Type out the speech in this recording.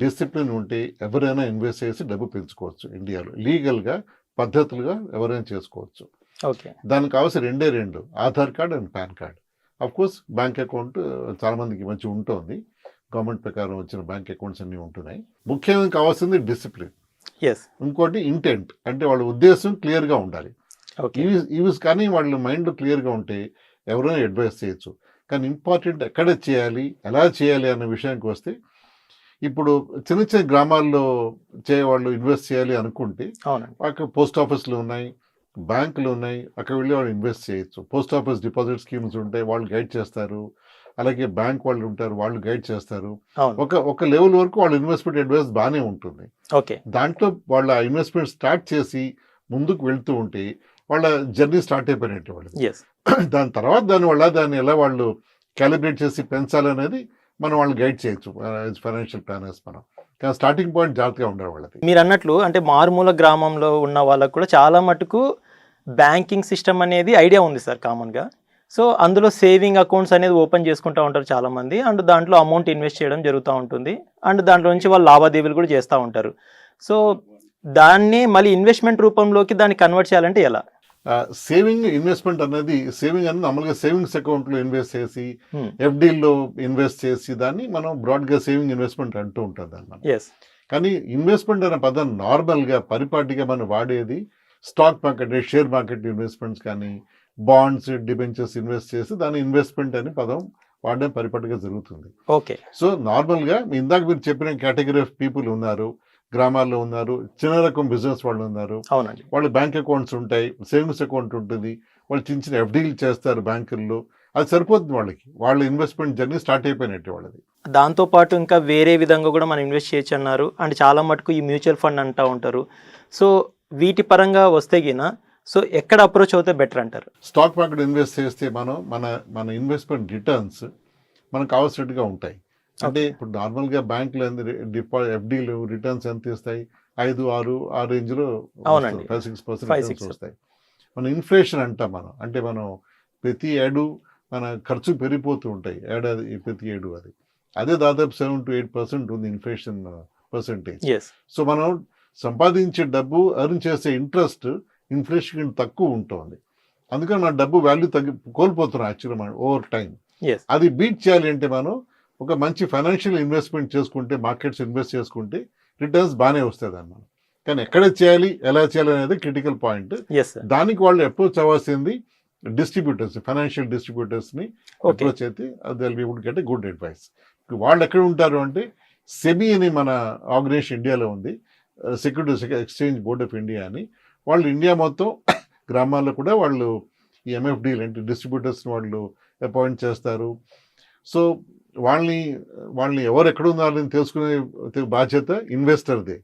Discipline ఉంటే ఎవరైనా invest చేసి డబ్బు పెంచుకోవచ్చు. ఇండియాలో లీగల్గా పద్ధతులుగా ఎవరైనా చేసుకోవచ్చు. ఓకే. దానికి కావాల్సిన రెండే రెండు, Aadhaar card and pan card. Of course bank account చాలా మందికి మంచి ఉంటుంది, గవర్నమెంట్ ప్రకారం వచ్చిన బ్యాంక్ అకౌంట్స్ అన్నీ ఉంటున్నాయి. ముఖ్యంగా కావాల్సింది డిసిప్లిన్. ఎస్. ఇంకోటి ఇంటెంట్, అంటే వాళ్ళ ఉద్దేశం క్లియర్గా ఉండాలి. ఓకే. ఇవి కానీ వాళ్ళ మైండ్ క్లియర్గా ఉంటే ఎవరైనా అడ్వైస్ చేయొచ్చు. కానీ ఇంపార్టెంట్ ఎక్కడ చేయాలి, ఎలా చేయాలి అన్న విషయానికి వస్తే, ఇప్పుడు చిన్న చిన్న గ్రామాల్లో వాళ్ళు ఇన్వెస్ట్ చేయాలి అనుకుంటే అవునండి. అక్కడ పోస్ట్ ఆఫీసులు ఉన్నాయి, బ్యాంకులు ఉన్నాయి, అక్కడ వెళ్ళి వాళ్ళు ఇన్వెస్ట్ చేయొచ్చు. పోస్ట్ ఆఫీస్ డిపాజిట్ స్కీమ్స్ ఉంటాయి, వాళ్ళు గైడ్ చేస్తారు. అలాగే బ్యాంక్ వాళ్ళు ఉంటారు, వాళ్ళు గైడ్ చేస్తారు. అవును. ఒక లెవెల్ వరకు వాళ్ళ ఇన్వెస్ట్మెంట్ అడ్వైస్ బాగానే ఉంటుంది. ఓకే. దాంట్లో వాళ్ళ ఇన్వెస్ట్మెంట్ స్టార్ట్ చేసి ముందుకు వెళ్తూ ఉంటే వాళ్ళ జర్నీ స్టార్ట్ అయిపోయినట్టు వాళ్ళు. ఎస్. దాని తర్వాత దాన్ని ఎలా వాళ్ళు క్యాలిబ్రేట్ చేసి పెంచాలనేది మనం వాళ్ళు గైడ్ చేయొచ్చు ఫైనాన్షియల్ ప్లానర్స్. మనం కానీ స్టార్టింగ్ పాయింట్ జాగ్రత్తగా ఉండాలి వాళ్ళది. మీరు అన్నట్లు అంటే మారుమూల గ్రామంలో ఉన్న వాళ్ళకు కూడా చాలా మటుకు బ్యాంకింగ్ సిస్టమ్ అనేది ఐడియా ఉంది సార్ కామన్గా. సో అందులో సేవింగ్ అకౌంట్స్ అనేది ఓపెన్ చేసుకుంటూ ఉంటారు చాలామంది, అండ్ దాంట్లో అమౌంట్ ఇన్వెస్ట్ చేయడం జరుగుతూ ఉంటుంది, అండ్ దాంట్లో నుంచి వాళ్ళు లావాదేవీలు కూడా చేస్తూ ఉంటారు. సో దాన్ని మళ్ళీ ఇన్వెస్ట్మెంట్ రూపంలోకి దాన్ని కన్వర్ట్ చేయాలంటే ఎలా? సేవింగ్ ఇన్వెస్ట్మెంట్ అనేది మామూలుగా సేవింగ్స్ అకౌంట్లో ఇన్వెస్ట్ చేసి ఎఫ్డీల్లో ఇన్వెస్ట్ చేసి దాన్ని మనం బ్రాడ్గా సేవింగ్ ఇన్వెస్ట్మెంట్ అంటూ ఉంటుంది అన్నమాట. ఎస్. కానీ ఇన్వెస్ట్మెంట్ అనే పదం నార్మల్గా పరిపాటిగా మనం వాడేది stock market, share market investments కానీ బాండ్స్, డిబెంచర్స్ ఇన్వెస్ట్ చేసి దాని ఇన్వెస్ట్మెంట్ అని పదం వాడడం పరిపాటిగా జరుగుతుంది. ఓకే. సో నార్మల్గా ఇందాక మీరు చెప్పిన కేటగిరీ ఆఫ్ పీపుల్ ఉన్నారు, గ్రామాల్లో ఉన్నారు, చిన్న రకం బిజినెస్ వాళ్ళు ఉన్నారు. అవునండి. వాళ్ళు బ్యాంక్ అకౌంట్స్ ఉంటాయి, సేవింగ్స్ అకౌంట్ ఉంటుంది, వాళ్ళు చిన్న చిన్న ఎఫ్డీలు చేస్తారు బ్యాంకుల్లో. అది సరిపోతుంది వాళ్ళకి, వాళ్ళ ఇన్వెస్ట్మెంట్ జర్నీ స్టార్ట్ అయిపోయినట్టు వాళ్ళది. దాంతోపాటు ఇంకా వేరే విధంగా కూడా మనం ఇన్వెస్ట్ చేయొచ్చు అన్నారు, అండ్ చాలా మటుకు ఈ మ్యూచువల్ ఫండ్ అంటూ ఉంటారు. సో వీటి పరంగా వస్తే గిన సో ఎక్కడ అప్రోచ్ అవుతే బెటర్ అంటారు? స్టాక్ మార్కెట్ ఇన్వెస్ట్ చేస్తే మన ఇన్వెస్ట్మెంట్ రిటర్న్స్ మనకు కావాల్సినట్టుగా ఉంటాయి. అంటే ఇప్పుడు నార్మల్గా బ్యాంకులు ఎఫ్డీలు రిటర్న్స్ ఎంత ఇస్తాయి? 5-6 ఆ రేంజ్లో 5-6% రిటర్న్స్ వస్తాయి. మన ఇన్ఫ్లేషన్ అంటాం మనం, అంటే మనం ప్రతి ఏడు మన ఖర్చు పెరిగిపోతూ ఉంటాయి ప్రతి ఏడు. అదే దాదాపు 7-8% ఉంది ఇన్ఫ్లేషన్ పర్సెంటేజ్. సో మనం సంపాదించే డబ్బు, ఎర్న్ చేసే ఇంట్రెస్ట్ ఇన్ఫ్లేషన్ తక్కువ ఉంటుంది. అందుకని మన డబ్బు వాల్యూ కోల్పోతున్నాం యాక్చువల్గా మనం ఓవర్ టైం. అది బీట్ చేయాలి అంటే మనం ఒక మంచి ఫైనాన్షియల్ ఇన్వెస్ట్మెంట్ చేసుకుంటే, మార్కెట్స్ ఇన్వెస్ట్ చేసుకుంటే రిటర్న్స్ బాగానే వస్తుంది అన్నమాట. కానీ ఎక్కడ చేయాలి, ఎలా చేయాలి అనేది క్రిటికల్ పాయింట్. దానికి వాళ్ళు అప్రోచ్ అవ్వాల్సింది డిస్ట్రిబ్యూటర్స్, ఫైనాన్షియల్ డిస్ట్రిబ్యూటర్స్ని అప్రోచ్ అయితే they will be able to get a good advice. వాళ్ళు ఎక్కడ ఉంటారు అంటే సెబీ అని మన ఆర్గనైజేషన్ ఇండియాలో ఉంది, securities exchange board of India అని. వాళ్ళు ఇండియా మొత్తం గ్రామాల్లో కూడా వాళ్ళు ఈ ఎంఎఫ్డీలు అంటే డిస్ట్రిబ్యూటర్స్ని వాళ్ళు అపాయింట్ చేస్తారు. సో వాళ్ళని ఎవరు ఎక్కడ ఉన్నారని తెలుసుకునే బాధ్యత ఇన్వెస్టర్దే.